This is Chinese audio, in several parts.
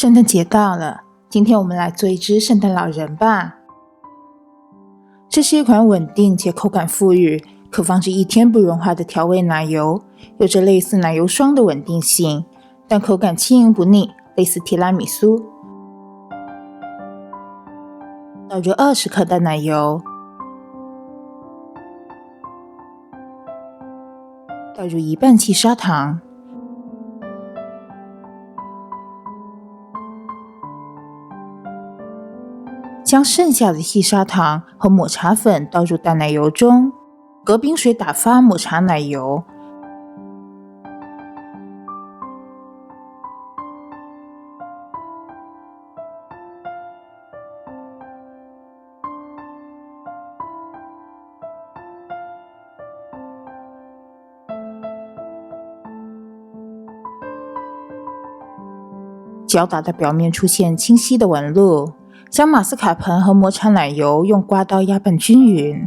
圣诞节到了，今天我们来做一只圣诞老人吧。这是一款稳定且口感富裕，可放置1天不融化的调味奶油，有着类似奶油霜的稳定性，但口感轻盈不腻，类似提拉米苏。倒入20克淡奶油，倒入1半汽砂糖，将剩下的细砂糖和抹茶粉倒入淡奶油中，隔冰水打发抹茶奶油。搅打的表面出现清晰的纹路，将马斯卡彭和抹茶奶油用刮刀压拌均匀。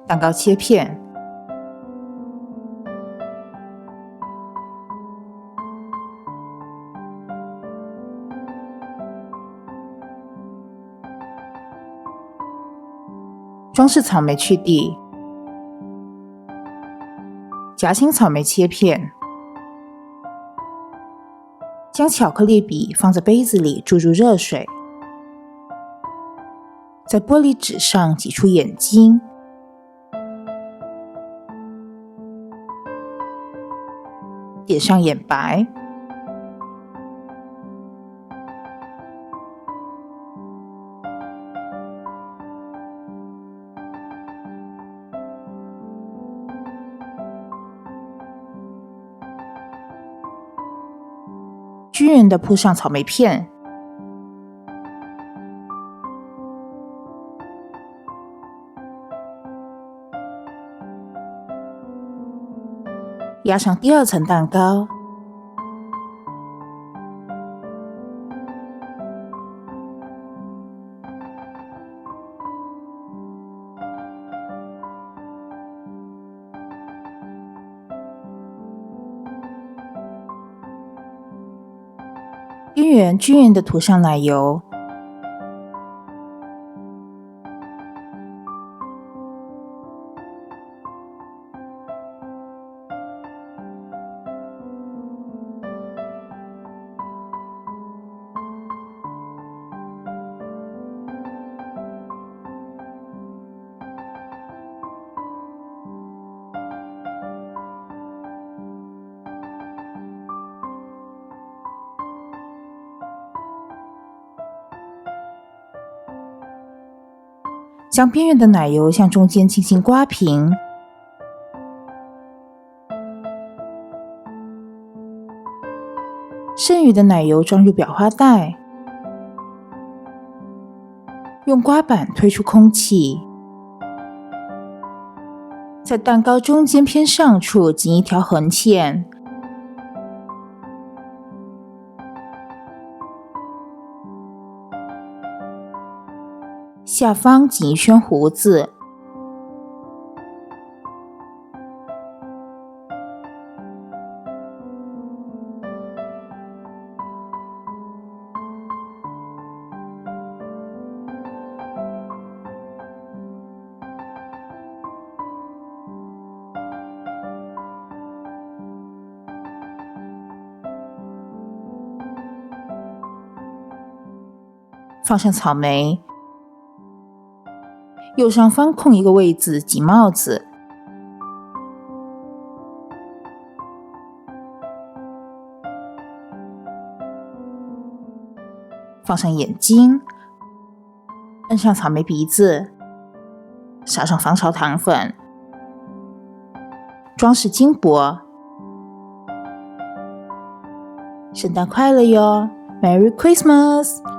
蛋糕切片，装饰草莓去蒂，夹心草莓切片，将巧克力笔放在杯子里，注入热水，在玻璃纸上挤出眼睛，点上眼白，均匀地铺上草莓片，压上第2层蛋糕，边缘均匀地涂上奶油，将边缘的奶油向中间轻轻刮平，剩余的奶油装入裱花袋，用刮板推出空气，在蛋糕中间偏上处紧一条横线，下方紧一圈胡子，放上草莓，右上方空一个位子挤帽子，放上眼睛，摁上草莓鼻子，撒上防潮糖粉，装饰金箔。圣诞快乐哟 ！Merry Christmas！